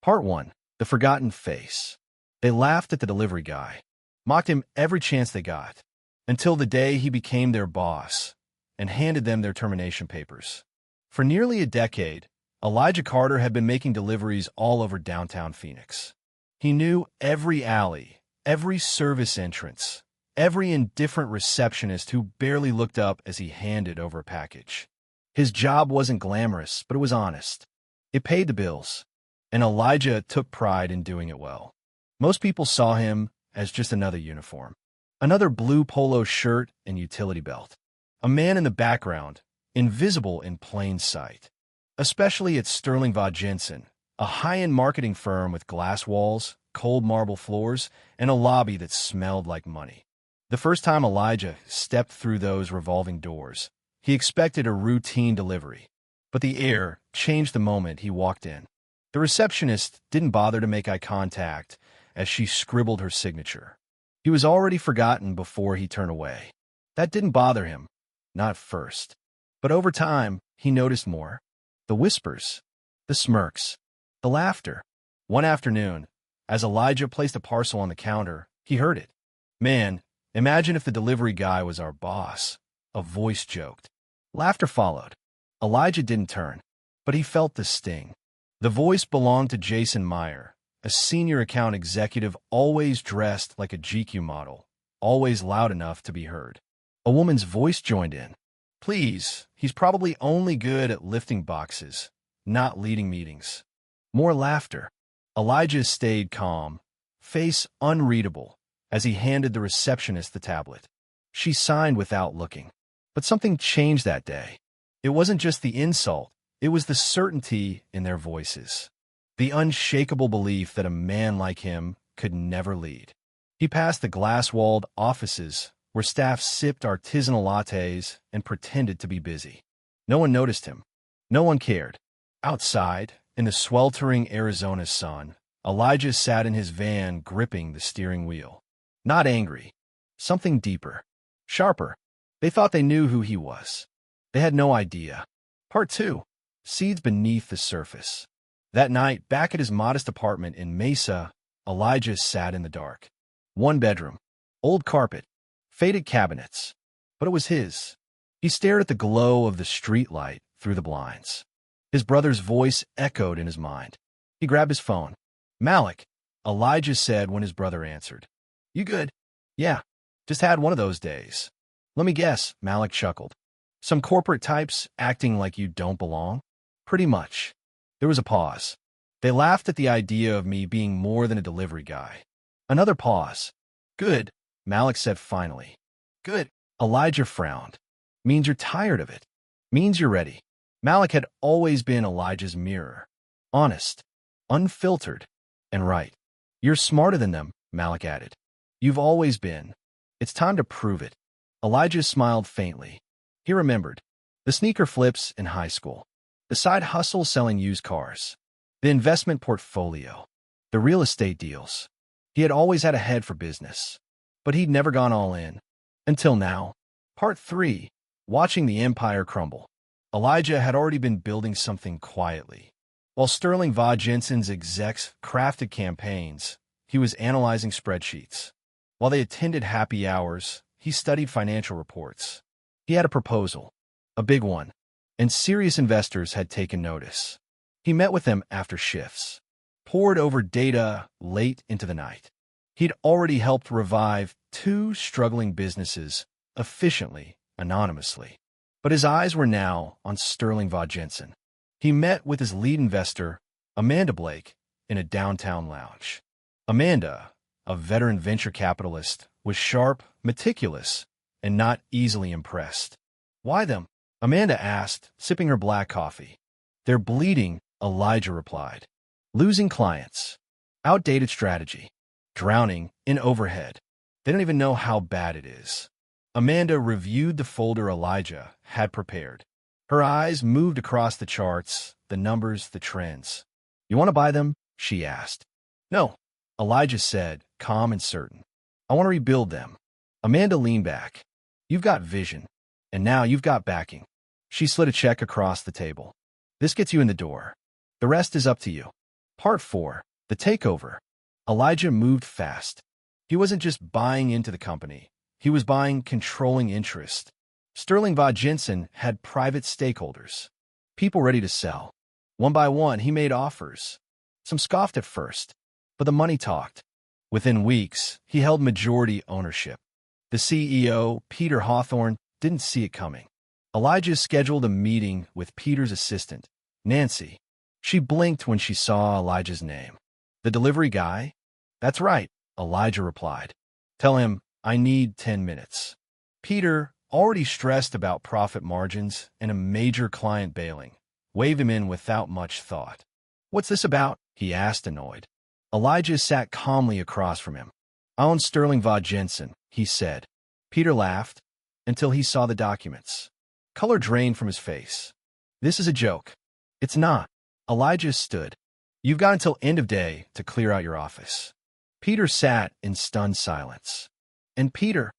Part 1. The Forgotten Face. They laughed at the delivery guy, mocked him every chance they got, until the day he became their boss and handed them their termination papers. For nearly a decade, Elijah Carter had been making deliveries all over downtown Phoenix. He knew every alley, every service entrance, every indifferent receptionist who barely looked up as he handed over a package. His job wasn't glamorous, but it was honest. It paid the bills, and Elijah took pride in doing it well. Most people saw him as just another uniform, another blue polo shirt and utility belt, a man in the background, invisible in plain sight. Especially at Sterling Va Jensen, a high-end marketing firm with glass walls, cold marble floors, and a lobby that smelled like money. The first time Elijah stepped through those revolving doors, he expected a routine delivery, but the air changed the moment he walked in. The receptionist didn't bother to make eye contact as she scribbled her signature. He was already forgotten before he turned away. That didn't bother him, not at first. But over time, he noticed more. The whispers, the smirks, the laughter. One afternoon, as Elijah placed a parcel on the counter, he heard it. "Man, imagine if the delivery guy was our boss," a voice joked. Laughter followed. Elijah didn't turn, but he felt the sting. The voice belonged to Jason Meyer, a senior account executive always dressed like a GQ model, always loud enough to be heard. A woman's voice joined in. "Please, he's probably only good at lifting boxes, not leading meetings." More laughter. Elijah stayed calm, face unreadable, as he handed the receptionist the tablet. She signed without looking. But something changed that day. It wasn't just the insult, it was the certainty in their voices. The unshakable belief that a man like him could never lead. He passed the glass-walled offices where staff sipped artisanal lattes and pretended to be busy. No one noticed him. No one cared. Outside, in the sweltering Arizona sun, Elijah sat in his van gripping the steering wheel. Not angry. Something deeper. Sharper. They thought they knew who he was. They had no idea. Part 2. Seeds beneath the surface. That night, back at his modest apartment in Mesa, Elijah sat in the dark. One bedroom. Old carpet. Faded cabinets. But it was his. He stared at the glow of the streetlight through the blinds. His brother's voice echoed in his mind. He grabbed his phone. "Malik," Elijah said when his brother answered. "You good?" "Yeah, just had one of those days." "Let me guess," Malik chuckled. "Some corporate types acting like you don't belong?" "Pretty much." There was a pause. They laughed at the idea of me being more than a delivery guy. Another pause. "Good," Malik said finally. "Good." Elijah frowned. "Means you're tired of it. Means you're ready." Malik had always been Elijah's mirror. Honest, unfiltered, and right. "You're smarter than them," Malik added. "You've always been. It's time to prove it." Elijah smiled faintly. He remembered. The sneaker flips in high school. The side hustle selling used cars. The investment portfolio. The real estate deals. He had always had a head for business. But he'd never gone all in. Until now. Part 3. Watching the empire crumble. Elijah had already been building something quietly. While Sterling Va Jensen's execs crafted campaigns, he was analyzing spreadsheets. While they attended happy hours, he studied financial reports. He had a proposal, a big one, and serious investors had taken notice. He met with them after shifts, pored over data late into the night. He'd already helped revive 2 struggling businesses efficiently, anonymously. But his eyes were now on Sterling Va Jensen. He met with his lead investor, Amanda Blake, in a downtown lounge. Amanda, a veteran venture capitalist, was sharp, meticulous, and not easily impressed. "Why them?" Amanda asked, sipping her black coffee. "They're bleeding," Elijah replied. "Losing clients. Outdated strategy. Drowning in overhead. They don't even know how bad it is." Amanda reviewed the folder Elijah had prepared. Her eyes moved across the charts, the numbers, the trends. "You want to buy them?" she asked. "No," Elijah said, calm and certain. "I want to rebuild them." Amanda leaned back. "You've got vision, and now you've got backing." She slid a check across the table. "This gets you in the door. The rest is up to you." Part 4. The Takeover. Elijah moved fast. He wasn't just buying into the company. He was buying controlling interest. Sterling Vod Jensen had private stakeholders, people ready to sell. One by one, he made offers. Some scoffed at first, but the money talked. Within weeks, he held majority ownership. The CEO, Peter Hawthorne, didn't see it coming. Elijah scheduled a meeting with Peter's assistant, Nancy. She blinked when she saw Elijah's name. The delivery guy? That's right, Elijah replied. Tell him, I need 10 minutes. Peter, already stressed about profit margins and a major client bailing, waved him in without much thought. What's this about? He asked, annoyed. Elijah sat calmly across from him. I own Sterling Vod Jensen, he said. Peter laughed until he saw the documents. Color drained from his face. This is a joke. It's not. Elijah stood. You've got until end of day to clear out your office. Peter sat in stunned silence. And Peter,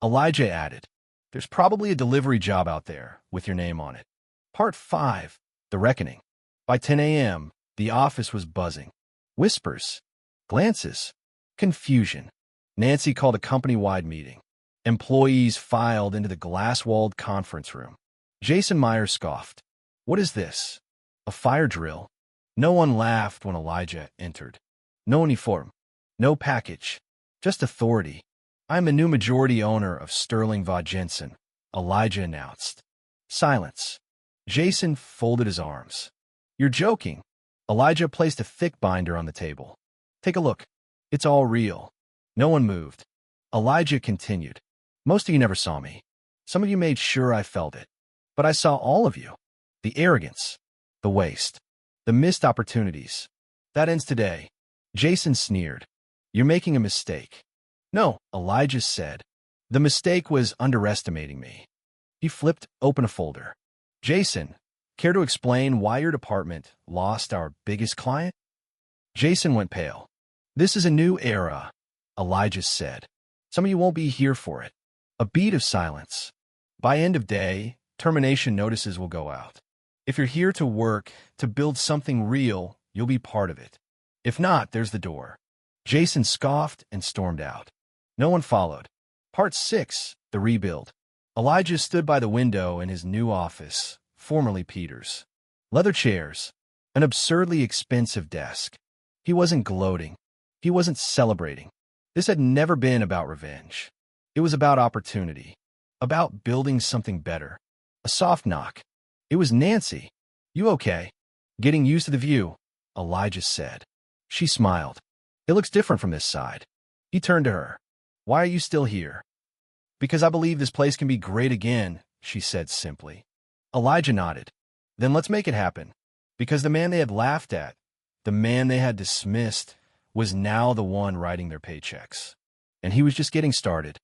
Elijah added, there's probably a delivery job out there with your name on it. Part 5. The Reckoning. By 10 a.m., the office was buzzing. Whispers, glances, confusion. Nancy called a company-wide meeting. Employees filed into the glass-walled conference room. Jason Meyer scoffed. What is this? A fire drill? No one laughed when Elijah entered. No uniform, no package, just authority. I'm a new majority owner of Sterling Vod Jensen, Elijah announced. Silence. Jason folded his arms. You're joking. Elijah placed a thick binder on the table. Take a look. It's all real. No one moved. Elijah continued. Most of you never saw me. Some of you made sure I felt it. But I saw all of you. The arrogance, the waste, the missed opportunities. That ends today. Jason sneered. You're making a mistake. No, Elijah said. The mistake was underestimating me. He flipped open a folder. Jason, care to explain why your department lost our biggest client? Jason went pale. This is a new era, Elijah said. Some of you won't be here for it. A beat of silence. By end of day, termination notices will go out. If you're here to work, to build something real, you'll be part of it. If not, there's the door. Jason scoffed and stormed out. No one followed. Part 6. The Rebuild. Elijah stood by the window in his new office, formerly Peter's. Leather chairs, an absurdly expensive desk. He wasn't gloating. He wasn't celebrating. This had never been about revenge. It was about opportunity, about building something better. A soft knock. It was Nancy. You okay? Getting used to the view, Elijah said. She smiled. It looks different from this side. He turned to her. Why are you still here? Because I believe this place can be great again, she said simply. Elijah nodded. Then let's make it happen. Because the man they had laughed at, the man they had dismissed, was now the one writing their paychecks. And he was just getting started.